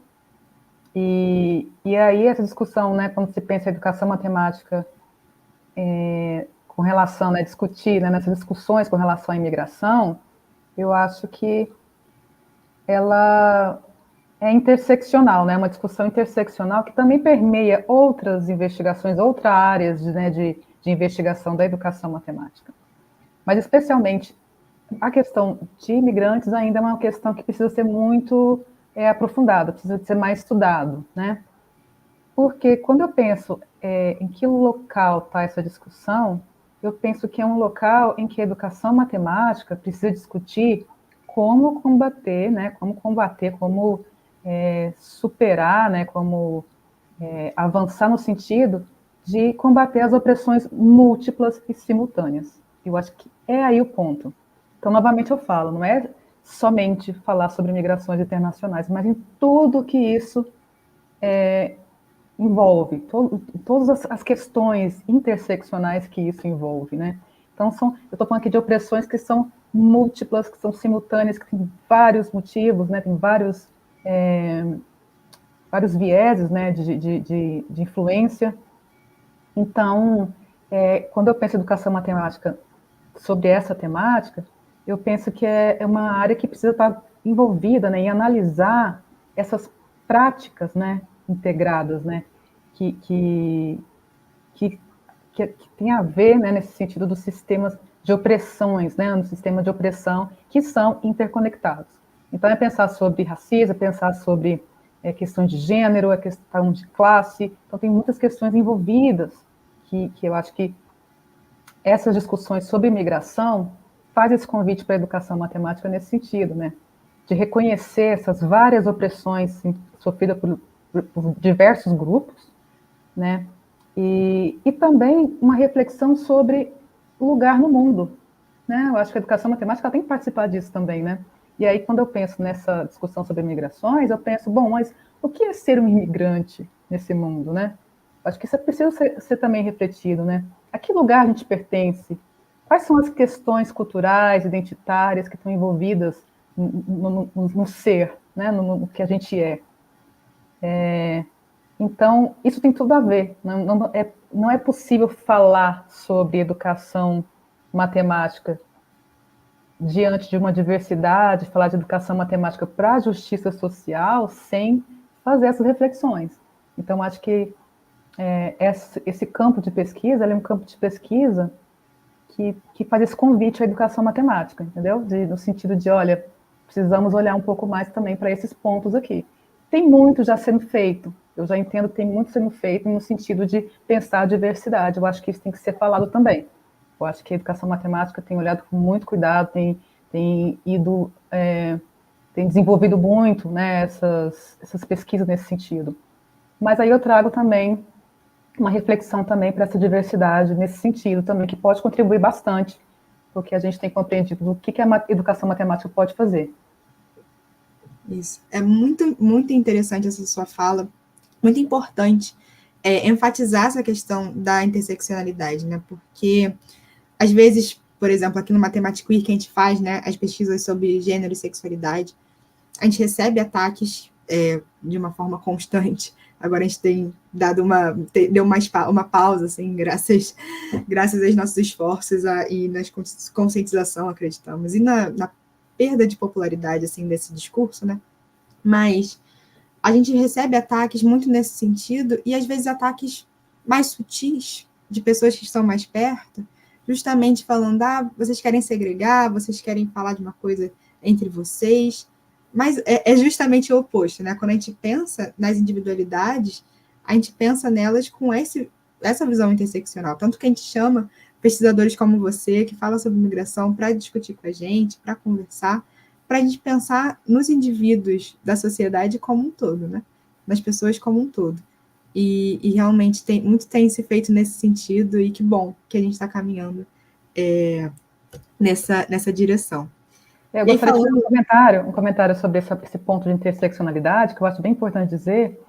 e aí essa discussão, né, quando se pensa em educação matemática, com relação, né, discutir, né, nessas discussões com relação à imigração, eu acho que ela é interseccional, né, uma discussão interseccional que também permeia outras investigações, outras áreas de investigação da educação matemática. Mas, especialmente, a questão de imigrantes ainda é uma questão que precisa ser muito aprofundada, precisa ser mais estudado, né? Porque quando eu penso em que local está essa discussão, eu penso que é um local em que a educação matemática precisa discutir como combater, né? Como superar, né? Como avançar no sentido de combater as opressões múltiplas e simultâneas. Eu acho que é aí o ponto. Então, novamente eu falo, não é somente falar sobre migrações internacionais, mas em tudo que isso envolve, todas as questões interseccionais que isso envolve, né? Então, eu estou falando aqui de opressões que são múltiplas, que são simultâneas, que têm vários motivos, né? Tem vários vieses, né? De influência. Então, quando eu penso em educação matemática sobre essa temática, eu penso que é uma área que precisa estar envolvida, né, em analisar essas práticas, né, integradas, né, que, que, que, que tem a ver, né, nesse sentido dos sistemas de opressões, né, no sistema de opressão que são interconectados. Então, é pensar sobre racismo, é pensar sobre questões de gênero, a questão de classe. Então, tem muitas questões envolvidas que eu acho que essas discussões sobre imigração faz esse convite para a educação matemática nesse sentido, né? De reconhecer essas várias opressões sofridas por diversos grupos, né? E também uma reflexão sobre o lugar no mundo, né? Eu acho que a educação matemática tem que participar disso também, né? E aí, quando eu penso nessa discussão sobre migrações, eu penso, bom, mas o que é ser um imigrante nesse mundo, né? Acho que isso precisa ser também refletido, né? A que lugar a gente pertence? Quais são as questões culturais, identitárias que estão envolvidas no ser, né? No que a gente é? Então, isso tem tudo a ver. Não é possível falar sobre educação matemática diante de uma diversidade, falar de educação matemática para a justiça social, sem fazer essas reflexões. Então, acho que esse campo de pesquisa é um campo de pesquisa que faz esse convite à educação matemática, entendeu? No sentido de, olha, precisamos olhar um pouco mais também para esses pontos aqui. Tem muito já sendo feito, eu já entendo que tem muito sendo feito no sentido de pensar a diversidade, eu acho que isso tem que ser falado também. Eu acho que a educação matemática tem olhado com muito cuidado, tem ido, tem desenvolvido muito, né, essas pesquisas nesse sentido. Mas aí eu trago também uma reflexão também para essa diversidade nesse sentido também, que pode contribuir bastante, porque a gente tem compreendido o que a educação matemática pode fazer. Isso. É muito, muito interessante essa sua fala, muito importante enfatizar essa questão da interseccionalidade, né? Porque, às vezes, por exemplo, aqui no Matemática Queer que a gente faz, né, as pesquisas sobre gênero e sexualidade, a gente recebe ataques de uma forma constante. Agora a gente tem dado deu uma pausa, assim, graças aos nossos esforços e na conscientização, acreditamos, e na perda de popularidade, assim, desse discurso, né? Mas a gente recebe ataques muito nesse sentido, e às vezes ataques mais sutis, de pessoas que estão mais perto, justamente falando, vocês querem segregar, vocês querem falar de uma coisa entre vocês, mas é justamente o oposto, né? Quando a gente pensa nas individualidades, a gente pensa nelas com essa visão interseccional, tanto que a gente chama pesquisadores como você, que falam sobre migração, para discutir com a gente, para conversar, para a gente pensar nos indivíduos da sociedade como um todo, né? nas pessoas como um todo. E realmente muito tem se feito nesse sentido, e que bom que a gente está caminhando nessa direção. Eu E aí, gostaria de fazer falando... um comentário sobre esse ponto de interseccionalidade, que eu acho bem importante dizer.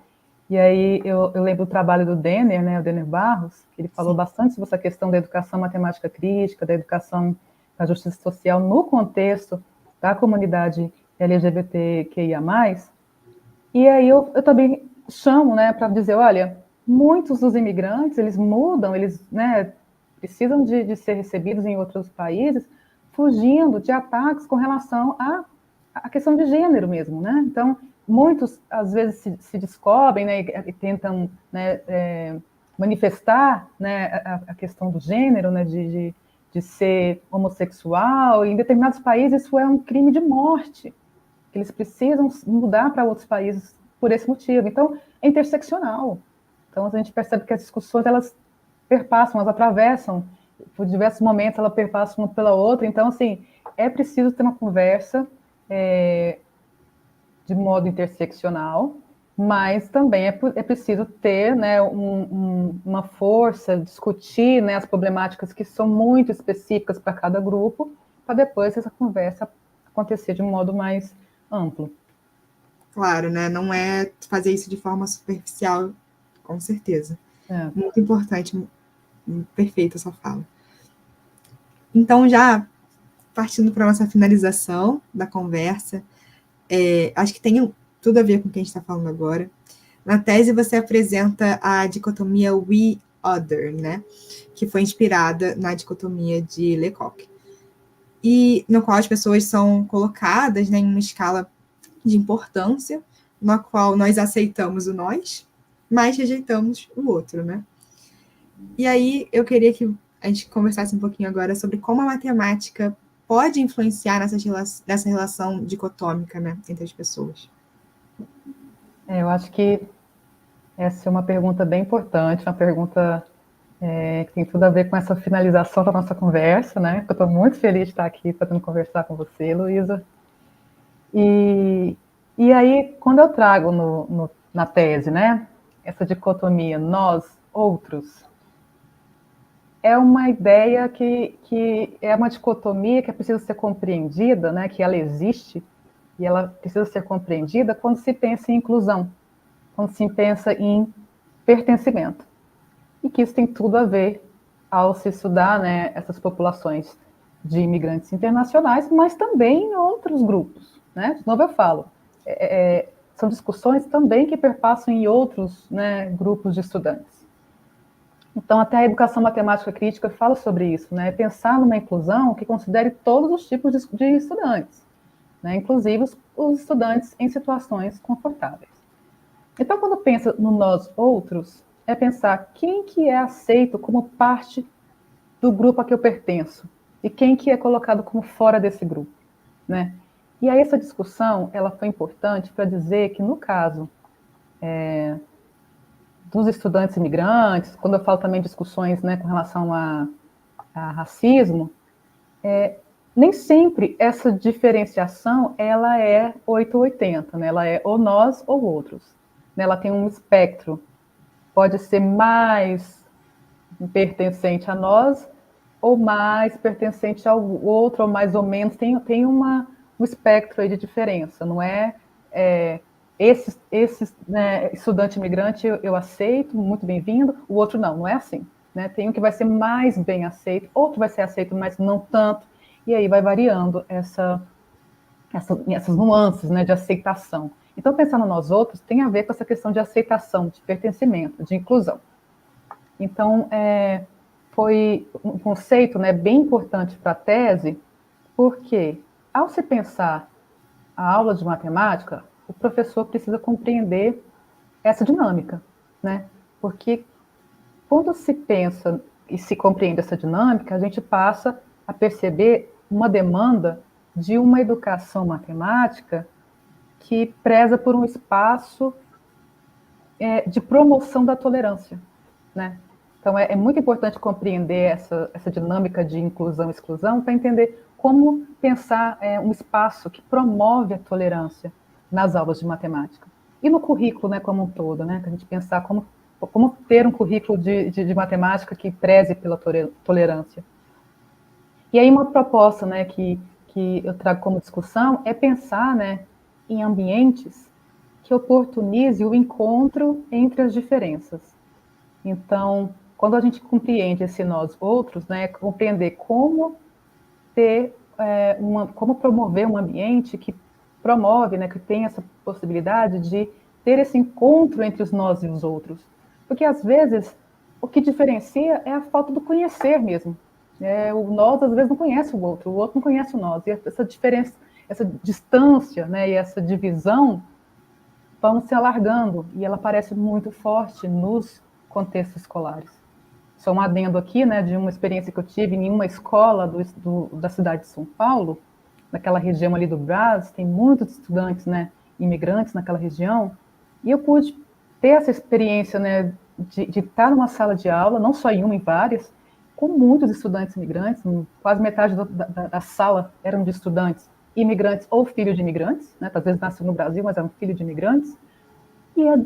E aí eu lembro do trabalho do Denner, né, o Denner Barros, que ele falou bastante sobre essa questão da educação matemática crítica, da educação da justiça social no contexto da comunidade LGBTQIA+. E aí eu também chamo, né, para dizer, olha, muitos dos imigrantes, eles mudam, eles, né, precisam de ser recebidos em outros países, fugindo de ataques com relação à questão de gênero mesmo, né? Então, muitos, às vezes, se descobrem, né, e tentam, né, manifestar, né, a questão do gênero, né, de ser homossexual, e em determinados países isso é um crime de morte, que eles precisam mudar para outros países por esse motivo. Então, é interseccional. Então, a gente percebe que as discussões, elas perpassam, elas atravessam, por diversos momentos, elas perpassam uma pela outra. Então, assim, é preciso ter uma conversa de modo interseccional, mas também é preciso ter, né, uma força, discutir, né, as problemáticas que são muito específicas para cada grupo, para depois essa conversa acontecer de um modo mais amplo. Claro, né? Não é fazer isso de forma superficial, com certeza. É. Muito importante, perfeita essa fala. Então, já partindo para a nossa finalização da conversa, acho que tem tudo a ver com o que a gente está falando agora. Na tese, você apresenta a dicotomia we-other, né? Que foi inspirada na dicotomia de Lecoq. E no qual as pessoas são colocadas, né, em uma escala de importância, na qual nós aceitamos o nós, mas rejeitamos o outro, né? E aí eu queria que a gente conversasse um pouquinho agora sobre como a matemática pode influenciar nessa relação dicotômica, né, entre as pessoas. Eu acho que essa é uma pergunta bem importante, uma pergunta que tem tudo a ver com essa finalização da nossa conversa, né? Eu estou muito feliz de estar aqui podendo conversar com você, Luísa. E aí, quando eu trago na tese, né, essa dicotomia nós-outros, é uma ideia que é uma dicotomia que precisa ser compreendida, né, que ela existe, e ela precisa ser compreendida quando se pensa em inclusão, quando se pensa em pertencimento. E que isso tem tudo a ver ao se estudar, né, essas populações de imigrantes internacionais, mas também em outros grupos, né? De novo eu falo, são discussões também que perpassam em outros, né, grupos de estudantes. Então, até a educação matemática crítica fala sobre isso, né? Pensar numa inclusão que considere todos os tipos de estudantes, né? Inclusive os estudantes em situações confortáveis. Então, quando pensa no nós outros, é pensar quem que é aceito como parte do grupo a que eu pertenço e quem que é colocado como fora desse grupo, né? E aí essa discussão, ela foi importante para dizer que no caso dos estudantes imigrantes, quando eu falo também de discussões, né, com relação a racismo, nem sempre essa diferenciação ela é 880, né? Ela é ou nós ou outros, né? Ela tem um espectro, pode ser mais pertencente a nós ou mais pertencente ao outro, ou mais ou menos, tem um espectro aí de diferença, não esse né, estudante imigrante eu aceito, muito bem-vindo, o outro não é assim, né? Tem um que vai ser mais bem aceito, outro vai ser aceito, mas não tanto, e aí vai variando essas nuances, né, de aceitação. Então, pensar no nós outros tem a ver com essa questão de aceitação, de pertencimento, de inclusão. Então, foi um conceito, né, bem importante para a tese, porque, ao se pensar a aula de matemática, o professor precisa compreender essa dinâmica, né? Porque quando se pensa e se compreende essa dinâmica, a gente passa a perceber uma demanda de uma educação matemática que preza por um espaço de promoção da tolerância, né? Então, é muito importante compreender essa dinâmica de inclusão e exclusão para entender como pensar um espaço que promove a tolerância nas aulas de matemática. E no currículo, né, como um todo, né, que a gente pensar como ter um currículo de matemática que preze pela tolerância. E aí uma proposta, né, que eu trago como discussão é pensar, né, em ambientes que oportunize o encontro entre as diferenças. Então, quando a gente compreende esse nós outros, né, compreender como ter como promover um ambiente que promove, né, que tem essa possibilidade de ter esse encontro entre os nós e os outros. Porque às vezes o que diferencia é a falta do conhecer mesmo. O nós às vezes não conhece o outro não conhece o nós. E essa diferença, essa distância, né, e essa divisão vão se alargando e ela parece muito forte nos contextos escolares. Só um adendo aqui, né, de uma experiência que eu tive em uma escola da cidade de São Paulo, naquela região ali do Brás, tem muitos estudantes, né, imigrantes naquela região, e eu pude ter essa experiência, né, de estar numa sala de aula, não só em uma, em várias, com muitos estudantes imigrantes, quase metade da sala eram de estudantes imigrantes ou filhos de imigrantes, né, às vezes nasceu no Brasil, mas eram filhos de imigrantes, e a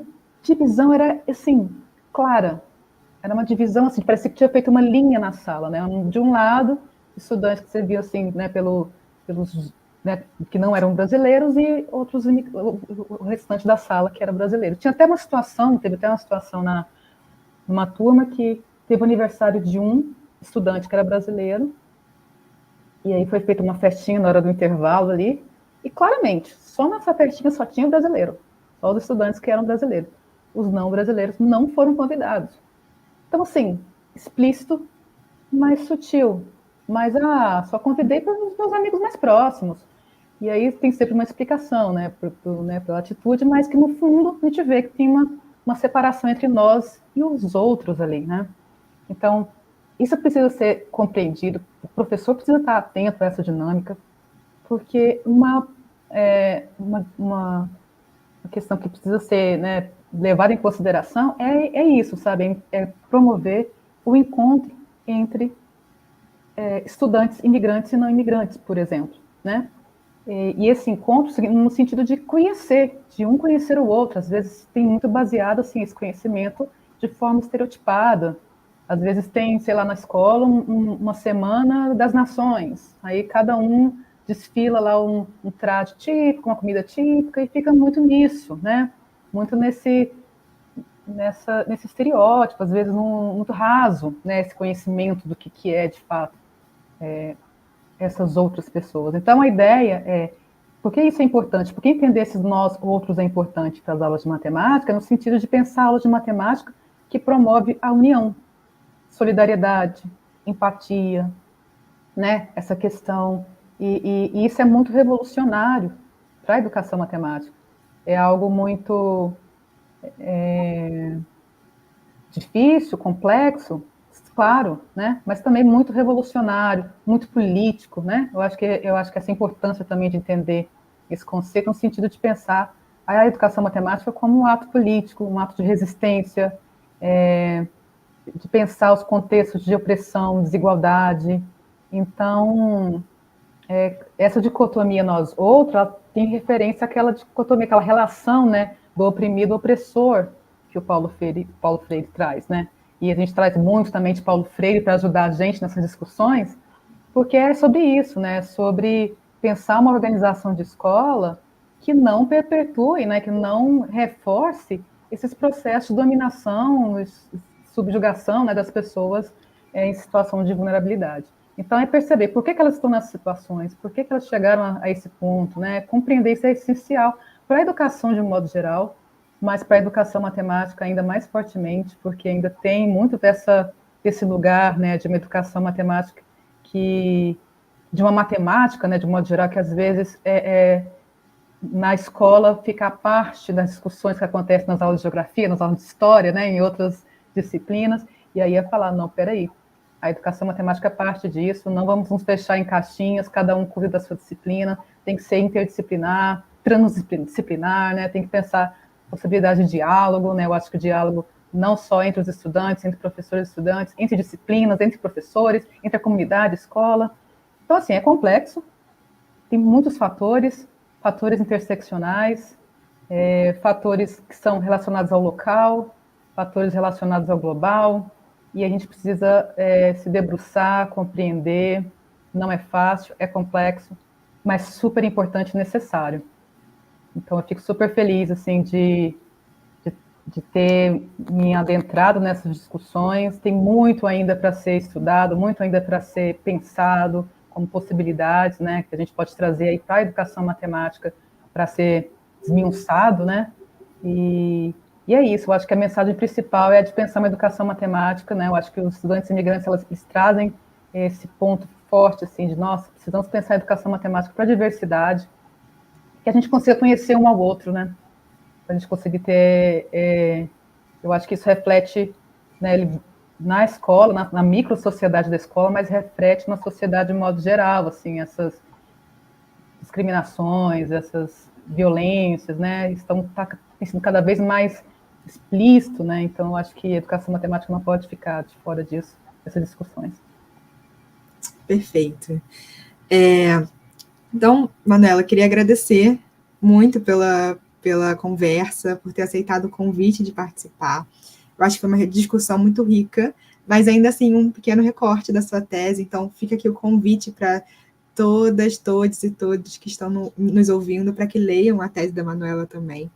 divisão era, assim, clara. Era uma divisão, assim, parecia que tinha feito uma linha na sala, né? De um lado, estudantes que serviam, assim, né, pelos né, que não eram brasileiros e outros, o restante da sala que era brasileiro. Tinha até uma situação, teve até uma situação numa turma que teve o aniversário de um estudante que era brasileiro, e aí foi feita uma festinha na hora do intervalo ali, e claramente, só nessa festinha só tinha brasileiro, só os estudantes que eram brasileiros. Os não brasileiros não foram convidados. Então, assim, explícito, mas sutil. Mas, só convidei para os meus amigos mais próximos. E aí tem sempre uma explicação, né, pela atitude, mas que no fundo a gente vê que tem uma separação entre nós e os outros ali, né? Então, isso precisa ser compreendido, o professor precisa estar atento a essa dinâmica, porque uma questão que precisa ser, né, levada em consideração é isso, sabe? É promover o encontro entre estudantes imigrantes e não imigrantes, por exemplo, né? E esse encontro no sentido de conhecer, de um conhecer o outro, às vezes tem muito baseado assim esse conhecimento de forma estereotipada. Às vezes tem, sei lá, na escola uma semana das nações, aí cada um desfila lá um traje típico, uma comida típica e fica muito nisso, né? Muito nesse estereótipo, às vezes muito raso, né? Esse conhecimento do que é de fato essas outras pessoas. Então, a ideia é, por que isso é importante? Por que entender esses nós outros é importante para as aulas de matemática? No sentido de pensar aulas de matemática que promove a união, solidariedade, empatia, né? Essa questão. E isso é muito revolucionário para a educação matemática. É algo muito difícil, complexo, claro, né? Mas também muito revolucionário, muito político, né? Eu acho que essa importância também de entender esse conceito no sentido de pensar a educação matemática como um ato político, um ato de resistência, de pensar os contextos de opressão, desigualdade. Então, essa dicotomia nós-outro, ela tem referência àquela dicotomia, aquela relação, né, do oprimido opressor que o Paulo Freire traz, né? E a gente traz muito também de Paulo Freire para ajudar a gente nessas discussões, porque é sobre isso, né? Sobre pensar uma organização de escola que não perpetue, né? Que não reforce esses processos de dominação, subjugação, né, das pessoas em situação de vulnerabilidade. Então, é perceber por que elas estão nessas situações, por que elas chegaram a esse ponto, né? Compreender isso é essencial para a educação de um modo geral, mas para a educação matemática ainda mais fortemente, porque ainda tem muito desse lugar, né, de uma educação matemática de uma matemática, né, de um modo geral, que às vezes na escola fica a parte das discussões que acontecem nas aulas de geografia, nas aulas de história, né, em outras disciplinas, e aí é falar, não, peraí, a educação matemática é parte disso, não vamos nos fechar em caixinhas, cada um cuida da sua disciplina, tem que ser interdisciplinar, transdisciplinar, né, tem que pensar possibilidade de diálogo, né, eu acho que o diálogo não só entre os estudantes, entre professores e estudantes, entre disciplinas, entre professores, entre a comunidade, a escola. Então, assim, é complexo, tem muitos fatores interseccionais, fatores que são relacionados ao local, fatores relacionados ao global, e a gente precisa se debruçar, compreender. Não é fácil, é complexo, mas super importante e necessário. Então, eu fico super feliz assim, de ter me adentrado nessas discussões. Tem muito ainda para ser estudado, muito ainda para ser pensado como possibilidades, né, que a gente pode trazer aí para a educação matemática para ser desmiuçado, né? E é isso, eu acho que a mensagem principal é a de pensar uma educação matemática, né? Eu acho que os estudantes imigrantes, eles trazem esse ponto forte, assim, de, nossa, precisamos pensar a educação matemática para a diversidade, que a gente consiga conhecer um ao outro, né? Para a gente conseguir ter... eu acho que isso reflete, né, na escola, na micro-sociedade da escola, mas reflete na sociedade de modo geral, assim, essas discriminações, essas violências, né, estão sendo cada vez mais explícito, né, então eu acho que a educação matemática não pode ficar de fora disso, dessas discussões. Perfeito. Então, Manuela, queria agradecer muito pela conversa, por ter aceitado o convite de participar. Eu acho que foi uma discussão muito rica, mas ainda assim um pequeno recorte da sua tese, então fica aqui o convite para todas, todos e todos que estão nos ouvindo, para que leiam a tese da Manuela também,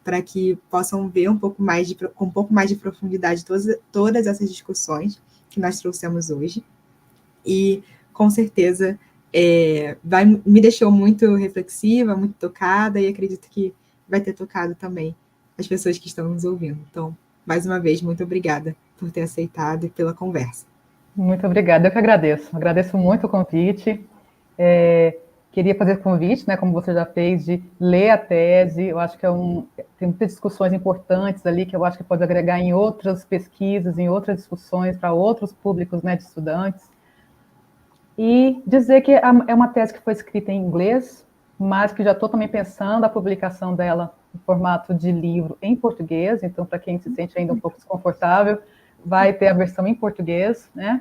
para que possam ver com um pouco mais de profundidade todas essas discussões que nós trouxemos hoje. E, com certeza, me deixou muito reflexiva, muito tocada, e acredito que vai ter tocado também as pessoas que estão nos ouvindo. Então, mais uma vez, muito obrigada por ter aceitado e pela conversa. Muito obrigada, eu que agradeço muito o convite. Queria fazer o convite, né, como você já fez, de ler a tese. Eu acho que tem muitas discussões importantes ali que eu acho que pode agregar em outras pesquisas, em outras discussões para outros públicos, né, de estudantes. E dizer que é uma tese que foi escrita em inglês, mas que já estou também pensando a publicação dela em formato de livro em português. Então, para quem se sente ainda um pouco desconfortável, vai ter a versão em português, né?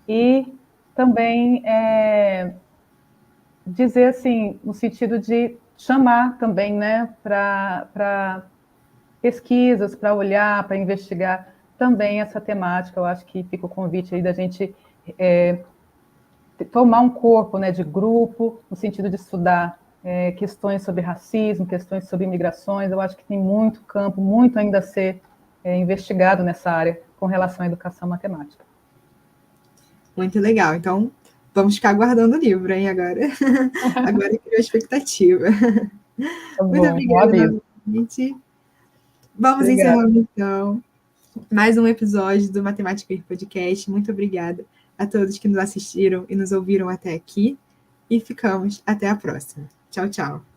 E também dizer assim, no sentido de chamar também, né, para pesquisas, para olhar, para investigar também essa temática. Eu acho que fica o convite aí da gente tomar um corpo, né, de grupo, no sentido de estudar questões sobre racismo, questões sobre imigrações. Eu acho que tem muito campo, muito ainda a ser investigado nessa área com relação à educação matemática. Muito legal. Então, vamos ficar aguardando o livro, hein, agora. Agora criou a expectativa. Tá Muito bom, um obrigada aviso. novamente. Vamos Obrigada. encerrando, então, mais um episódio do Matemática e Podcast. Muito obrigada a todos que nos assistiram e nos ouviram até aqui. E ficamos até a próxima. Tchau, tchau.